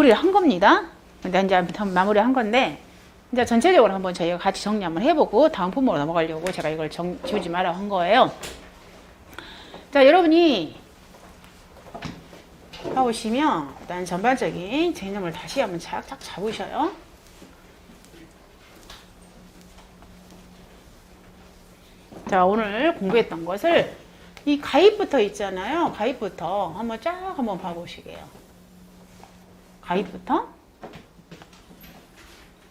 마무리를 한 겁니다. 근데 이제 마무리 한 건데, 이제 전체적으로 한번 저희가 같이 정리 한번 해보고 다음 품목으로 넘어가려고 제가 이걸 지우지 마라 한 거예요. 자, 여러분이 해보시면 일단 전반적인 개념을 다시 한번 착착 잡으셔요. 자, 오늘 공부했던 것을 이 가입부터 있잖아요. 가입부터 한번 쫙 한번 봐보시게요. 가입부터.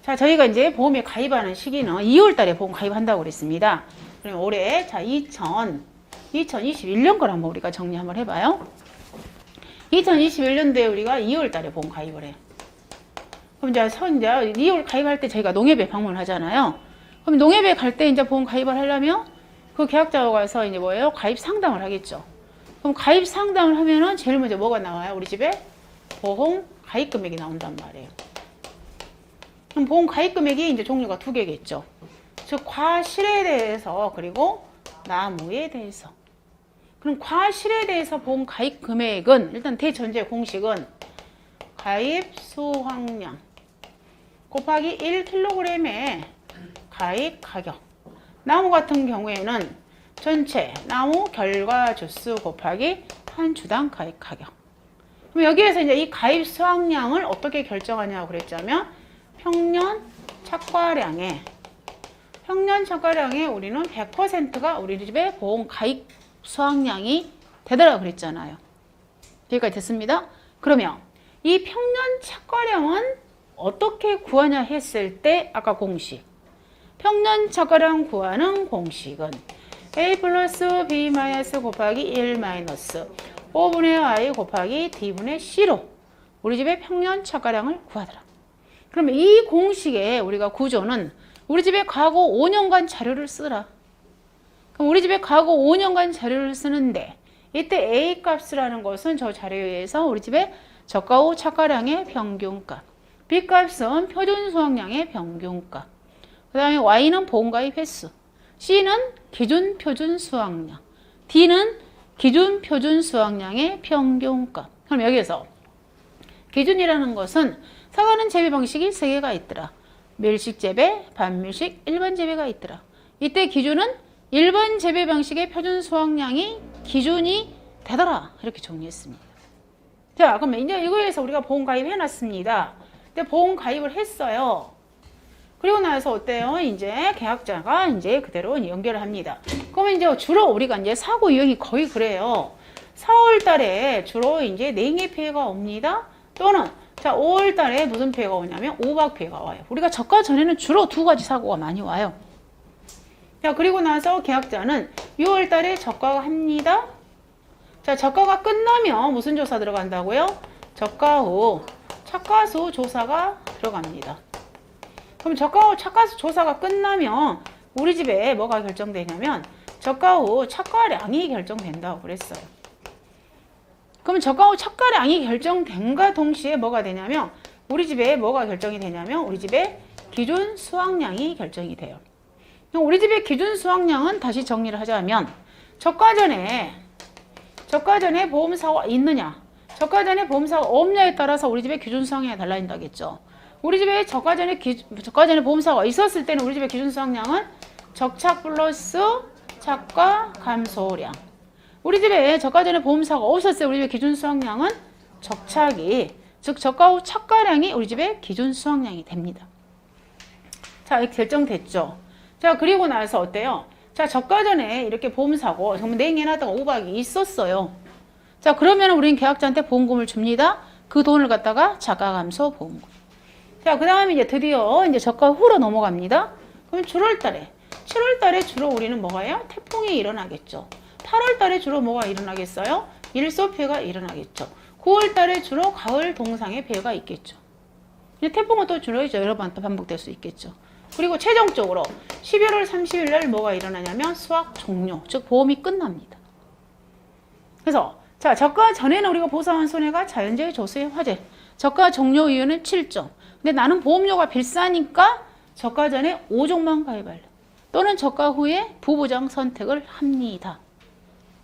자, 저희가 이제 보험에 가입하는 시기는 2월 달에 보험 가입한다고 그랬습니다. 그럼 올해, 자, 2021년 걸 한번 우리가 정리 한번 해봐요. 2021년도에 우리가 2월 달에 보험 가입을 해요. 그럼 이제 2월 가입할 때 저희가 농협에 방문을 하잖아요. 그럼 농협에 갈 때 이제 보험 가입을 하려면 그 계약자가 가서 이제 뭐예요? 가입 상담을 하겠죠. 그럼 가입 상담을 하면은 제일 먼저 뭐가 나와요? 우리 집에 보험 가입 금액이 나온단 말이에요. 그럼 보험 가입 금액이 이제 종류가 두 개겠죠. 즉, 과실에 대해서 그리고 나무에 대해서. 그럼 과실에 대해서 보험 가입 금액은 일단 대전제 공식은 가입 수확량 곱하기 1kg의 가입 가격. 나무 같은 경우에는 전체 나무 결과 주수 곱하기 한 주당 가입 가격. 그럼 여기에서 이제 이 가입 수확량을 어떻게 결정하냐고 그랬자면 평년 착과량에 우리는 100%가 우리 집에 보험 가입 수확량이 되더라 그랬잖아요. 여기까지 됐습니다. 그러면 이 평년 착과량은 어떻게 구하냐 했을 때 아까 공식 평년 착과량 구하는 공식은 A 플러스 B 마이너스 곱하기 1 마이너스 5분의 Y 곱하기 D분의 C로 우리 집의 평년 착과량을 구하더라. 그러면 이 공식의 우리가 구조는 우리 집에 과거 5년간 자료를 쓰라. 그럼 우리 집에 과거 5년간 자료를 쓰는데 이때 A 값이라는 것은 저 자료에서 우리 집에 저가 후 착과량의 평균값, B 값은 표준 수확량의 평균값, 그 다음에 Y는 보험 가입 횟수, C는 기준 표준 수확량, D는 기준 표준 수확량의 평균값. 그럼 여기에서 기준이라는 것은 사과는 재배 방식이 3개가 있더라. 밀식 재배, 반밀식, 일반 재배가 있더라. 이때 기준은 일반 재배 방식의 표준 수확량이 기준이 되더라. 이렇게 정리했습니다. 자, 그러면 이제 이거에서 우리가 보험 가입해 놨습니다. 근데 보험 가입을 했어요. 그리고 나서 어때요? 이제 계약자가 이제 그대로 연결을 합니다. 그러면 이제 주로 우리가 이제 사고 유형이 거의 그래요. 4월 달에 주로 이제 냉해 피해가 옵니다. 또는 자, 5월 달에 무슨 피해가 오냐면 오박 피해가 와요. 우리가 저가 전에는 주로 두 가지 사고가 많이 와요. 자, 그리고 나서 계약자는 6월 달에 저가가 합니다. 자, 저가가 끝나면 무슨 조사 들어간다고요? 저가 후 착과수 조사가 들어갑니다. 그럼 저가 후 착과수 조사가 끝나면 우리 집에 뭐가 결정되냐면 저가 후 착과량이 결정된다고 그랬어요. 그럼 저가 후 착과량이 결정된과 동시에 뭐가 되냐면 우리 집에 뭐가 결정이 되냐면 우리 집에 기준 수확량이 결정이 돼요. 그럼 우리 집의 기준 수확량은 다시 정리를 하자면 저가 전에 보험사고가 있느냐, 저가 전에 보험사고가 없냐에 따라서 우리 집의 기준 수확량이 달라진다겠죠. 우리 집에 저가 전에 보험사고가 있었을 때는 우리 집의 기준 수확량은 적착 플러스 착과 감소량. 우리 집에 저가 전에 보험사고가 없었을 때 우리 집의 기준 수확량은 적착이, 즉 저가 후 착과량이 우리 집의 기준 수확량이 됩니다. 자, 이렇게 결정됐죠. 자, 그리고 나서 어때요? 자, 저가 전에 이렇게 보험사고 정말 냉해나다가 오박이 있었어요. 자, 그러면 우리는 계약자한테 보험금을 줍니다. 그 돈을 갖다가 자가감소 보험금. 자, 그 다음에 이제 드디어 이제 저가 후로 넘어갑니다. 그럼 7월 달에 주로 우리는 뭐가요? 태풍이 일어나겠죠. 8월 달에 주로 뭐가 일어나겠어요? 일소 피해가 일어나겠죠. 9월 달에 주로 가을 동상의 피해가 있겠죠. 태풍은 또 주로 이제 여러 번 또 반복될 수 있겠죠. 그리고 최종적으로 11월 30일 날 뭐가 일어나냐면 수확 종료, 즉 보험이 끝납니다. 그래서 자, 저가 전에는 우리가 보상한 손해가 자연재해, 조수의 화재, 저가 종료 이유는 7종. 근데 나는 보험료가 비싸니까 저가 전에 5종만 가입할래. 또는 저가 후에 부보장 선택을 합니다.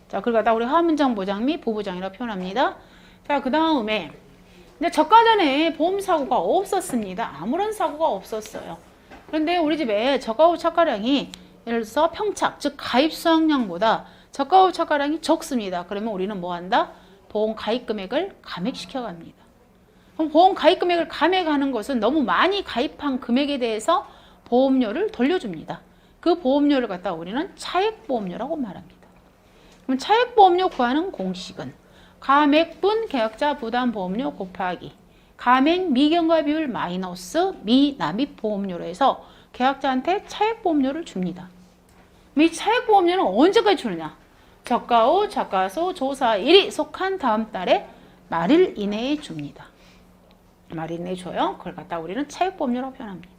자, 그걸 갖다 우리 하문장 보장 및 부보장이라고 표현합니다. 자, 그 다음에 근데 저가 전에 보험 사고가 없었습니다. 아무런 사고가 없었어요. 그런데 우리 집에 저가 후 착가량이 예를 들어서 평착, 즉 가입 수확량보다 저가 후 착가량이 적습니다. 그러면 우리는 뭐 한다? 보험 가입 금액을 감액시켜 갑니다. 그럼 보험 가입 금액을 감액하는 것은 너무 많이 가입한 금액에 대해서 보험료를 돌려줍니다. 그 보험료를 갖다 우리는 차액보험료라고 말합니다. 그럼 차액보험료 구하는 공식은 감액분 계약자 부담보험료 곱하기 감액 미경과 비율 마이너스 미납입보험료로 해서 계약자한테 차액보험료를 줍니다. 이 차액보험료는 언제까지 주느냐? 저가 후 저가소 조사일이 속한 다음 달에 말일 이내에 줍니다. 말일 이내에 줘요. 그걸 갖다 우리는 차액보험료라고 표현합니다.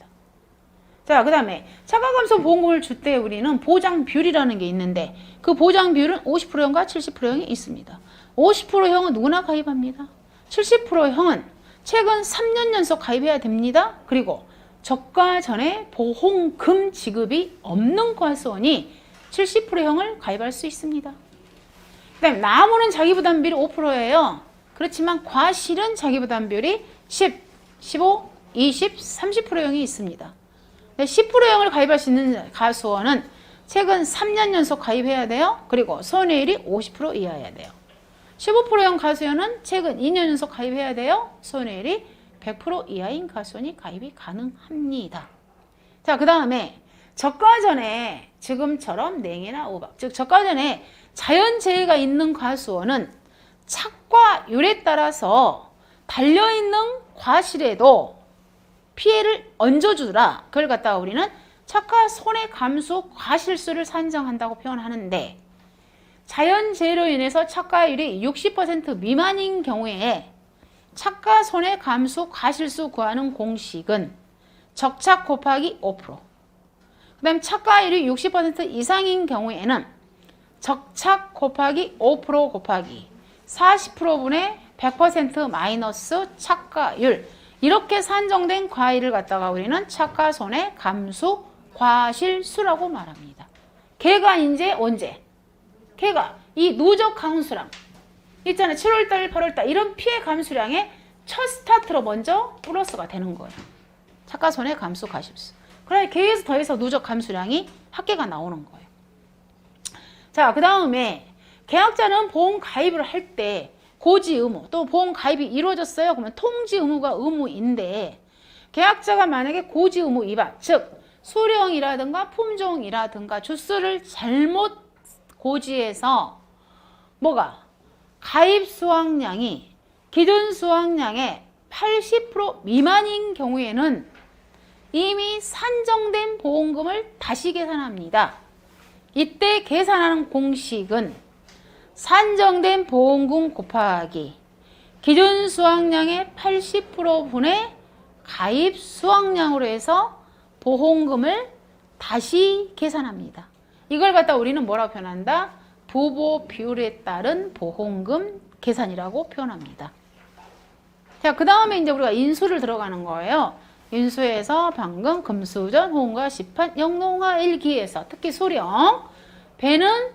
자, 그 다음에 차가감소 보험금을 줄 때 우리는 보장 비율이라는 게 있는데 그 보장 비율은 50%형과 70%형이 있습니다. 50%형은 누구나 가입합니다. 70%형은 최근 3년 연속 가입해야 됩니다. 그리고 저가 전에 보험금 지급이 없는 과수원이 70%형을 가입할 수 있습니다. 그 다음에 나무는 자기부담비율이 5%예요. 그렇지만 과실은 자기부담비율이 10, 15, 20, 30%형이 있습니다. 10%형을 가입할 수 있는 가수원은 최근 3년 연속 가입해야 돼요. 그리고 손해율이 50% 이하여야 돼요. 15%형 가수원은 최근 2년 연속 가입해야 돼요. 손해율이 100% 이하인 가수원이 가입이 가능합니다. 자, 그 다음에 저가 전에 지금처럼 냉해나 우박, 즉 저가 전에 자연재해가 있는 가수원은 착과율에 따라서 달려있는 과실에도 피해를 얹어주라. 그걸 갖다가 우리는 착과 손해 감수 과실수를 산정한다고 표현하는데 자연재해로 인해서 착과율이 60% 미만인 경우에 착과 손해 감수 과실수 구하는 공식은 적착 곱하기 5%. 그 다음에 착과율이 60% 이상인 경우에는 적착 곱하기 5% 곱하기 40%분의 100% 마이너스 착과율. 이렇게 산정된 과일을 갖다가 우리는 착과 손해 감수 과실수라고 말합니다. 걔가 이제 언제? 걔가 이 누적 감수량 있잖아요. 7월달, 8월달 이런 피해 감수량의 첫 스타트로 먼저 플러스가 되는 거예요. 착과 손해 감수 과실수. 그래 걔에서 더해서 누적 감수량이 합계가 나오는 거예요. 자, 그 다음에 계약자는 보험 가입을 할 때 고지 의무 또 보험 가입이 이루어졌어요. 그러면 통지 의무가 의무인데 계약자가 만약에 고지 의무 위반, 즉 수령이라든가 품종이라든가 주수를 잘못 고지해서 뭐가 가입 수확량이 기준 수확량의 80% 미만인 경우에는 이미 산정된 보험금을 다시 계산합니다. 이때 계산하는 공식은 산정된 보험금 곱하기 기준 수확량의 80%분의 가입 수확량으로 해서 보험금을 다시 계산합니다. 이걸 갖다 우리는 뭐라고 표현한다? 부보 비율에 따른 보험금 계산이라고 표현합니다. 자, 그 다음에 이제 우리가 인수를 들어가는 거예요. 인수에서 방금 금수전, 홍과 시판, 영농화 일기에서 특히 수령, 배는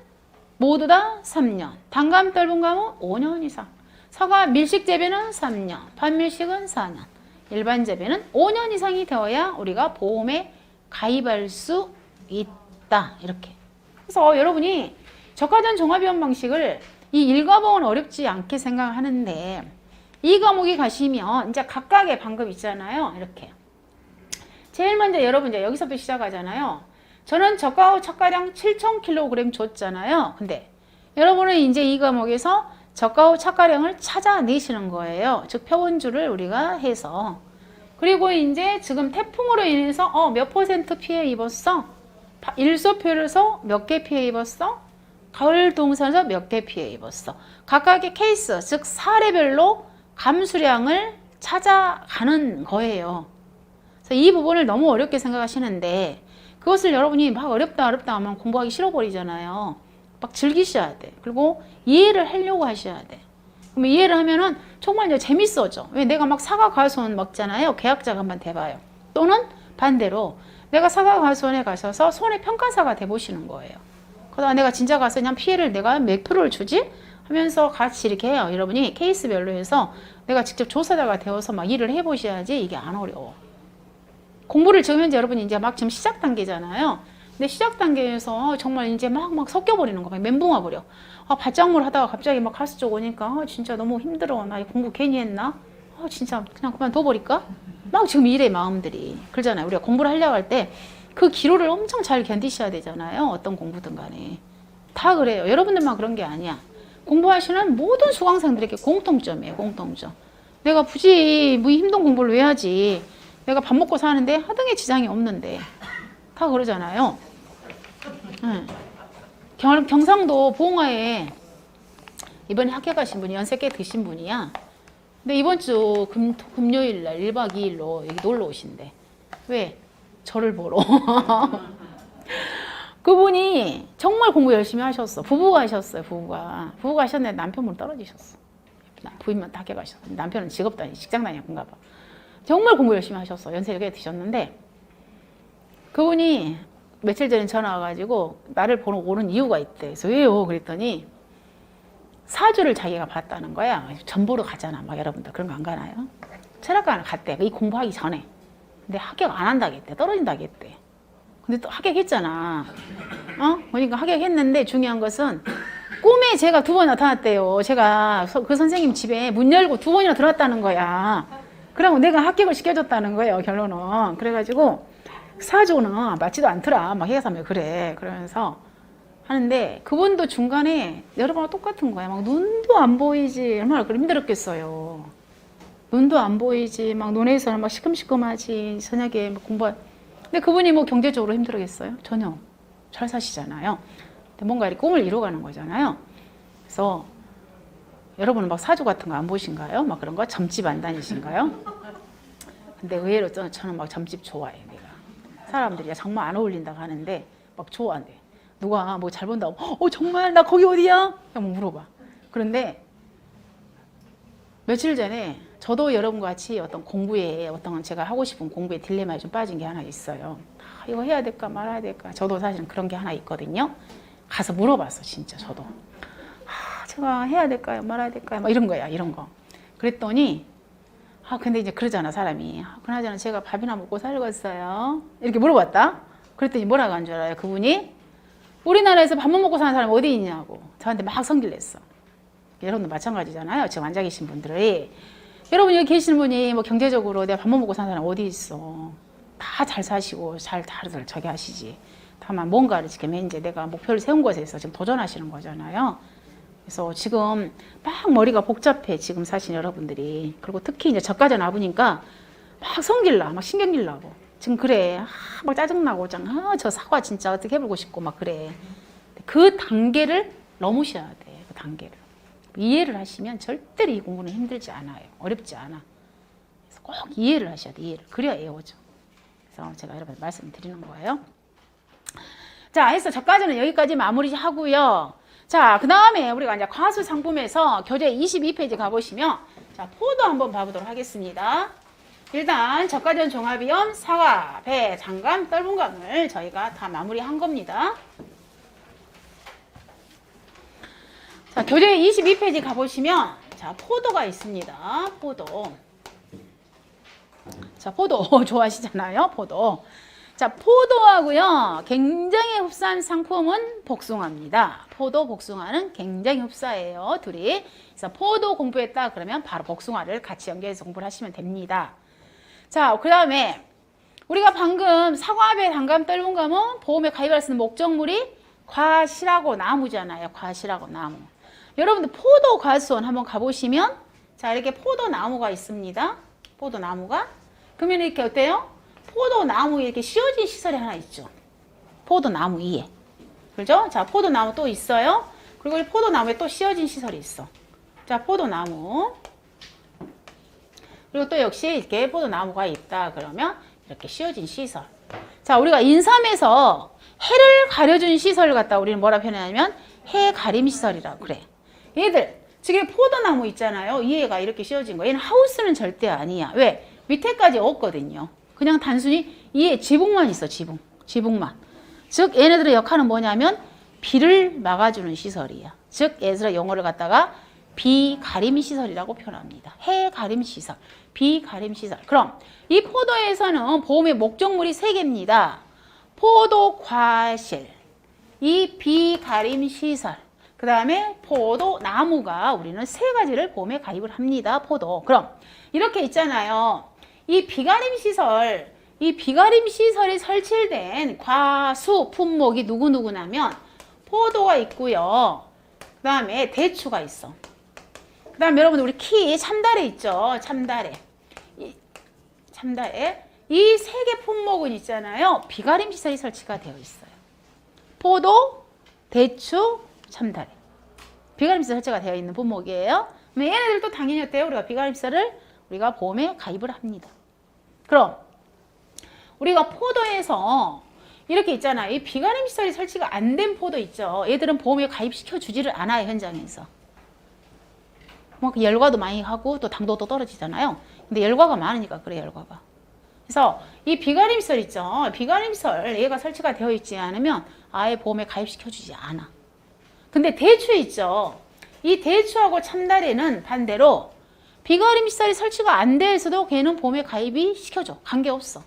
모두 다 3년, 단감 떫은 감은 5년 이상, 서가 밀식 재배는 3년, 반밀식은 4년, 일반 재배는 5년 이상이 되어야 우리가 보험에 가입할 수 있다. 이렇게. 그래서 여러분이 저가전 종합위험 방식을 이 일과봉은 어렵지 않게 생각하는데 이 과목에 가시면 이제 각각의 방법 있잖아요. 이렇게. 제일 먼저 여러분 이제 여기서부터 시작하잖아요. 저는 저가 후 착가량 7,000kg 줬잖아요. 근데 여러분은 이제 이 과목에서 저가 후 착가량을 찾아내시는 거예요. 즉 표본주를 우리가 해서. 그리고 이제 지금 태풍으로 인해서 몇 퍼센트 피해 입었어? 일소표에서 몇 개 피해 입었어? 가을 동산에서 몇 개 피해 입었어? 각각의 케이스, 즉 사례별로 감수량을 찾아가는 거예요. 그래서 이 부분을 너무 어렵게 생각하시는데 그것을 여러분이 막 어렵다 하면 공부하기 싫어버리잖아요. 막 즐기셔야 돼. 그리고 이해를 하려고 하셔야 돼. 그럼 이해를 하면은 정말 이제 재밌어져. 왜 내가 막 사과 과수원 먹잖아요. 계약자가 한번 돼봐요. 또는 반대로 내가 사과 과수원에 가셔서 손해평가사가 돼보시는 거예요. 그러다가 내가 진짜 가서 그냥 피해를 내가 몇 프로를 주지? 하면서 같이 이렇게 해요. 여러분이 케이스별로 해서 내가 직접 조사자가 되어서 막 일을 해보셔야지 이게 안 어려워. 공부를 지금 현재 여러분이 이제 막 지금 시작 단계잖아요. 근데 시작 단계에서 정말 이제 막 섞여버리는 거, 막 멘붕 와버려. 발작물 하다가 갑자기 막 가스 쪽 오니까 진짜 너무 힘들어. 나 이 공부 괜히 했나? 진짜 그냥 그만둬버릴까? 막 지금 이래 마음들이. 그러잖아요. 우리가 공부를 하려고 할 때 그 기로를 엄청 잘 견디셔야 되잖아요. 어떤 공부든 간에. 다 그래요. 여러분들만 그런 게 아니야. 공부하시는 모든 수강생들에게 공통점이에요. 공통점. 내가 굳이 뭐 힘든 공부를 왜 하지? 내가 밥 먹고 사는데 하등에 지장이 없는데. 다 그러잖아요. 경상도 봉화에 이번에 합격하신 분이 연세께 드신 분이야. 근데 이번 주 금요일 날 1박 2일로 여기 놀러 오신대. 왜? 저를 보러. 그분이 정말 공부 열심히 하셨어. 부부가 하셨어요. 부부가 하셨는데 남편분 떨어지셨어. 부인만 다 합격하셨어. 남편은 직업 다니, 직장 다니는가 봐. 정말 공부 열심히 하셨어. 연세에 드셨는데 그분이 며칠 전에 전화 와가지고 나를 보러 오는 이유가 있대. 그래서 왜요? 그랬더니 사주를 자기가 봤다는 거야. 전 보러 가잖아. 막 여러분들 그런 거 안 가나요? 철학관을 갔대. 이 공부하기 전에. 근데 합격 안 한다겠대. 떨어진다겠대. 근데 또 합격했잖아. 그러니까 합격했는데 중요한 것은 꿈에 제가 2번 나타났대요. 제가 그 선생님 집에 문 열고 2번이나 들어왔다는 거야. 그러고 내가 합격을 시켜줬다는 거예요. 결론은. 그래가지고 사주는 맞지도 않더라. 막 해가서 그래. 그러면서 하는데 그분도 중간에 여러분과 똑같은 거야. 막 눈도 안 보이지. 얼마나 그럼 힘들었겠어요. 눈도 안 보이지. 막 눈에서는 막 시큼시큼하지. 저녁에 막 근데 그분이 뭐 경제적으로 힘들었겠어요? 전혀. 잘 사시잖아요. 근데 뭔가 이렇게 꿈을 이뤄가는 거잖아요. 그래서 여러분은 막 사주 같은 거 안 보신가요? 막 그런 거? 점집 안 다니신가요? 근데 의외로 저는 막 점집 좋아해. 내가. 사람들이 정말 안 어울린다고 하는데 막 좋아한대. 누가 뭐 잘 본다고 정말 나 거기 어디야? 그냥 물어봐. 그런데 며칠 전에 저도 여러분과 같이 어떤 공부에 어떤 제가 하고 싶은 공부에 딜레마에 좀 빠진 게 하나 있어요. 이거 해야 될까 말아야 될까. 저도 사실은 그런 게 하나 있거든요. 가서 물어봤어. 진짜 저도. 제가 해야 될까요 말아야 될까요 막 이런 거야. 이런 거. 그랬더니 근데 이제 그러잖아 사람이. 그나저나 제가 밥이나 먹고 살겠어요. 이렇게 물어봤다. 그랬더니 뭐라고 한 줄 알아요? 그분이 우리나라에서 밥만 먹고 사는 사람이 어디 있냐고 저한테 막 성질 냈어. 여러분도 마찬가지잖아요. 지금 앉아 계신 분들이. 여러분 여기 계시는 분이 뭐 경제적으로 내가 밥만 먹고 사는 사람 어디 있어. 다 잘 사시고 잘 다들 저기 하시지. 다만 뭔가를 지금 이제 내가 목표를 세운 것에서 지금 도전하시는 거잖아요. 그래서 지금 막 머리가 복잡해. 지금 사신 여러분들이. 그리고 특히 이제 저까지 나보니까 막 성질나. 막 신경질 나고. 지금 그래. 막 짜증나고. 저 사과 진짜 어떻게 해보고 싶고 막 그래. 그 단계를 넘으셔야 돼. 그 단계를. 이해를 하시면 절대로 이 공부는 힘들지 않아요. 어렵지 않아. 그래서 꼭 이해를 하셔야 돼. 이해를. 그래야 애워져. 그래서 제가 여러분 말씀드리는 거예요. 자, 해서 저까지는 여기까지 마무리하고요. 자, 그 다음에 우리가 이제 과수 상품에서 교재 22페이지 가보시면 자, 포도 한번 봐보도록 하겠습니다. 일단 저까지는 종합이염, 사과, 배, 장감, 떫은감을 저희가 다 마무리한 겁니다. 자, 교재 22페이지 가보시면 자, 포도가 있습니다. 포도. 자, 포도 좋아하시잖아요. 포도. 자, 포도하고요. 굉장히 흡사한 상품은 복숭아입니다. 포도, 복숭아는 굉장히 흡사해요. 둘이. 그래서 포도 공부했다 그러면 바로 복숭아를 같이 연계해서 공부를 하시면 됩니다. 자, 그 다음에 우리가 방금 사과배, 단감, 떫은감은 보험에 가입할 수 있는 목적물이 과실하고 나무잖아요. 과실하고 나무. 여러분들 포도 과수원 한번 가보시면 자, 이렇게 포도나무가 있습니다. 포도나무가. 그러면 이렇게 어때요? 포도나무에 이렇게 씌워진 시설이 하나 있죠. 포도나무 위에. 그죠? 자, 포도나무 또 있어요. 그리고 이 포도나무에 또 씌워진 시설이 있어. 자, 포도나무. 그리고 또 역시 이렇게 포도나무가 있다. 그러면 이렇게 씌워진 시설. 자, 우리가 인삼에서 해를 가려준 시설을 갖다 우리는 뭐라 표현하냐면 해 가림 시설이라고 그래. 얘들 지금 포도나무 있잖아요. 위에가 이렇게 씌워진 거. 얘는 하우스는 절대 아니야. 왜? 밑에까지 없거든요. 그냥 단순히 위에 지붕만 있어. 지붕만. 즉 얘네들의 역할은 뭐냐면 비를 막아주는 시설이야. 즉 얘들의 용어를 갖다가 비가림 시설이라고 표현합니다. 해가림 시설, 비가림 시설. 그럼 이 포도에서는 보험의 목적물이 3개입니다. 포도 과실, 이 비가림 시설, 그 다음에 포도 나무가 우리는 3가지를 보험에 가입을 합니다. 포도. 그럼 이렇게 있잖아요. 이 비가림 시설, 이 비가림 시설이 설치된 과수 품목이 누구누구냐면 포도가 있고요. 그 다음에 대추가 있어. 그 다음에 여러분 우리 키 참다래 있죠. 참다래. 참다래. 이 3개 품목은 있잖아요. 비가림 시설이 설치가 되어 있어요. 포도, 대추, 참다래. 비가림 시설 설치가 되어 있는 품목이에요. 얘네들도 당연히 어때요? 우리가 비가림 시설을 우리가 보험에 가입을 합니다. 그럼 우리가 포도에서 이렇게 있잖아요. 이 비가림 시설이 설치가 안 된 포도 있죠. 얘들은 보험에 가입시켜 주지를 않아요. 현장에서. 뭐 열과도 많이 하고 또 당도도 떨어지잖아요. 근데 열과가 많으니까 그래 열과가. 그래서 이 비가림 시설 있죠. 비가림 시설 얘가 설치가 되어 있지 않으면 아예 보험에 가입시켜 주지 않아. 근데 대추 있죠. 이 대추하고 참다래는 반대로 비가림 시설이 설치가 안 되어 있어도 걔는 보험에 가입이 시켜줘. 관계없어.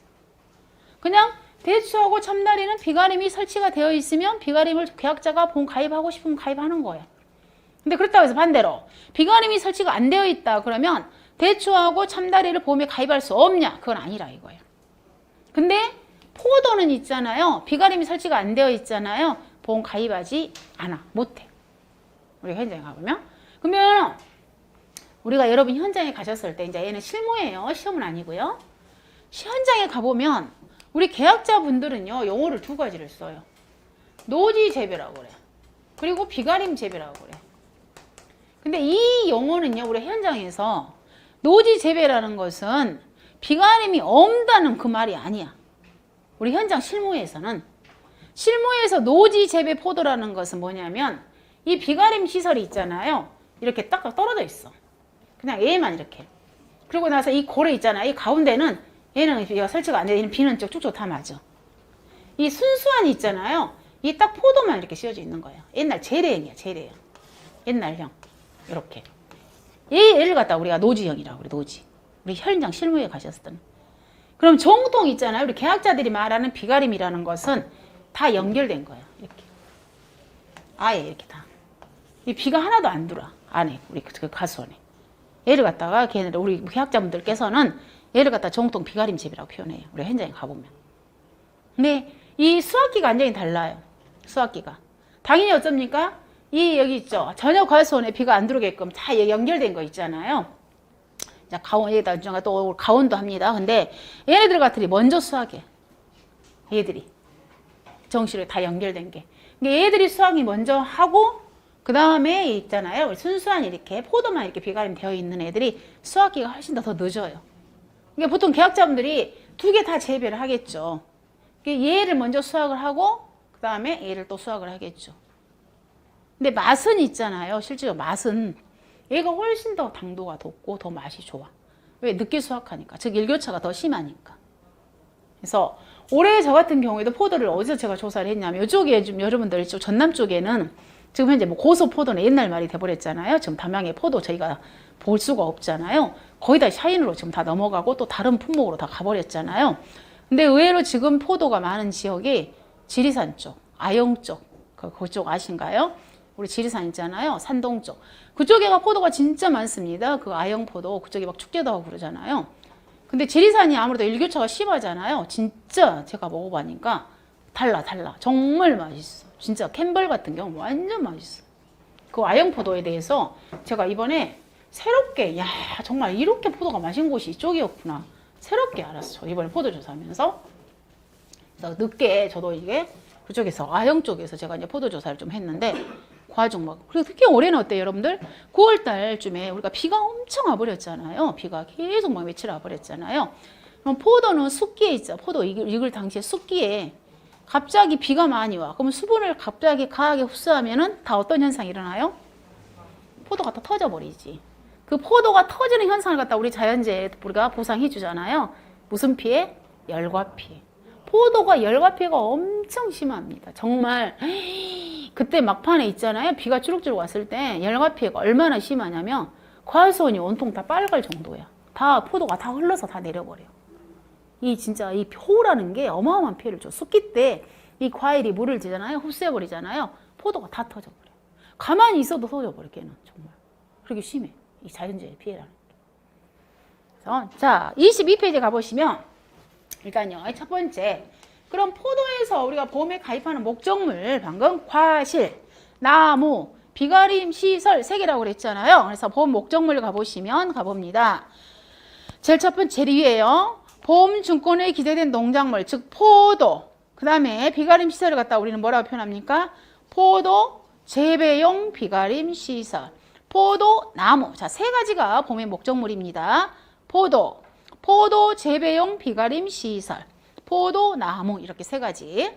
그냥 대추하고 참다래는 비가림이 설치가 되어 있으면 비가림을 계약자가 보험 가입하고 싶으면 가입하는 거예요. 근데 그렇다고 해서 반대로 비가림이 설치가 안 되어 있다 그러면 대추하고 참다래를 보험에 가입할 수 없냐? 그건 아니라 이거예요. 근데 포도는 있잖아요. 비가림이 설치가 안 되어 있잖아요. 보험 가입하지 않아. 못해. 우리가 현장에 가보면. 그러면 우리가 여러분 현장에 가셨을 때 이제 얘는 실무예요. 시험은 아니고요. 현장에 가보면 우리 계약자분들은요. 용어를 2가지를 써요. 노지 재배라고 그래. 그리고 비가림 재배라고 그래. 근데 이 용어는요. 우리 현장에서 노지 재배라는 것은 비가림이 없다는 그 말이 아니야. 우리 현장 실무에서는 실무에서 노지 재배 포도라는 것은 뭐냐면 이 비가림 시설이 있잖아요. 이렇게 딱 떨어져 있어. 그냥 얘만 이렇게. 그리고 나서 이 고래 있잖아요. 이 가운데는 얘는 설치가 안 돼. 얘는 비는 쭉쭉 다 맞아. 이 순수한이 있잖아요. 이 딱 포도만 이렇게 씌워져 있는 거예요. 옛날 재래형이야. 재래형. 옛날형. 이렇게. 얘를 갖다 우리가 노지형이라고 그래. 노지. 우리 현장 실무에 가셨을 때는. 그럼 정통 있잖아요. 우리 계약자들이 말하는 비가림이라는 것은 다 연결된 거예요. 이렇게. 아예 이렇게 다. 이 비가 하나도 안 들어와. 안에. 우리 그 가수원에. 얘를 갖다가 걔네들 우리 계약자분들께서는 얘를 갖다 정통 비가림 재배라고 표현해요. 우리 현장에 가보면. 근데 이 수확기가 완전히 달라요. 수확기가. 당연히 어쩝니까? 이 여기 있죠. 전혀 가수원에 비가 안 들어오게끔 다 연결된 거 있잖아요. 자, 여기다 또 가온도 합니다. 근데 얘네들 같으니 먼저 수확해. 얘들이. 정시로 다 연결된 게. 그러니까 얘들이 수확이 먼저 하고 그 다음에 있잖아요. 순수한 이렇게 포도만 이렇게 비가림 되어 있는 애들이 수확기가 훨씬 더 늦어요. 그러니까 보통 계약자분들이 2개 다 재배를 하겠죠. 얘를 먼저 수확을 하고 그 다음에 얘를 또 수확을 하겠죠. 근데 맛은 있잖아요. 실제로 맛은 얘가 훨씬 더 당도가 높고 더 맛이 좋아. 왜? 늦게 수확하니까. 즉 일교차가 더 심하니까. 그래서 올해 저 같은 경우에도 포도를 어디서 제가 조사를 했냐면 이쪽에 좀 여러분들 이쪽 전남 쪽에는 지금 현재 뭐 고소 포도는 옛날 말이 돼버렸잖아요. 지금 담양의 포도 저희가 볼 수가 없잖아요. 거의 다 샤인으로 지금 다 넘어가고 또 다른 품목으로 다 가버렸잖아요. 근데 의외로 지금 포도가 많은 지역이 지리산 쪽, 아영 쪽, 그쪽 아신가요? 우리 지리산 있잖아요. 산동 쪽. 그쪽에가 포도가 진짜 많습니다. 그 아영 포도 그쪽에 막 축제도 하고 그러잖아요. 근데 지리산이 아무래도 일교차가 심하잖아요. 진짜 제가 먹어보니까 달라. 정말 맛있어. 진짜 캔벌 같은 경우 완전 맛있어. 그 아영 포도에 대해서 제가 이번에 새롭게 정말 이렇게 포도가 맛있는 곳이 이쪽이었구나. 새롭게 알았어. 이번에 포도 조사하면서. 그래서 늦게 저도 이게 그쪽에서 아영 쪽에서 제가 이제 포도 조사를 좀 했는데 과중막. 그리고 특히 올해는 어때요, 여러분들? 9월 달쯤에 우리가 비가 엄청 와버렸잖아요. 비가 계속 막 며칠 와버렸잖아요. 그럼 포도는 숫기에 있죠. 포도 익을 당시에 숫기에 갑자기 비가 많이 와. 그러면 수분을 갑자기 강하게 흡수하면은 다 어떤 현상이 일어나요? 포도가 다 터져버리지. 그 포도가 터지는 현상을 갖다 우리 자연재해 우리가 보상해 주잖아요. 무슨 피해? 열과 피해. 포도가 열과 피해가 엄청 심합니다. 정말 그때 막판에 있잖아요. 비가 주룩주룩 왔을 때 열과 피해가 얼마나 심하냐면 과수원이 온통 다 빨갈 정도야. 다 포도가 다 흘러서 다 내려버려. 이 진짜 이 호우라는 게 어마어마한 피해를 줘. 습기 때 이 과일이 물을 지잖아요. 흡수해버리잖아요. 포도가 다 터져버려. 가만히 있어도 터져버려. 걔는 정말. 그렇게 심해. 이 자연재해 피해라는 게. 그래서 자 22페이지 가보시면 일단요. 첫 번째. 그럼 포도에서 우리가 보험에 가입하는 목적물 방금 과실, 나무, 비가림, 시설 3개라고 그랬잖아요. 그래서 보험 목적물 가보시면 가봅니다. 제일 첫 번째 제일 위에요. 보험증권에 기재된 농작물 즉 포도 그 다음에 비가림 시설을 갖다 우리는 뭐라고 표현합니까? 포도 재배용 비가림 시설 포도 나무 자 3가지가 보험의 목적물입니다. 포도 재배용 비가림 시설 포도 나무 이렇게 3가지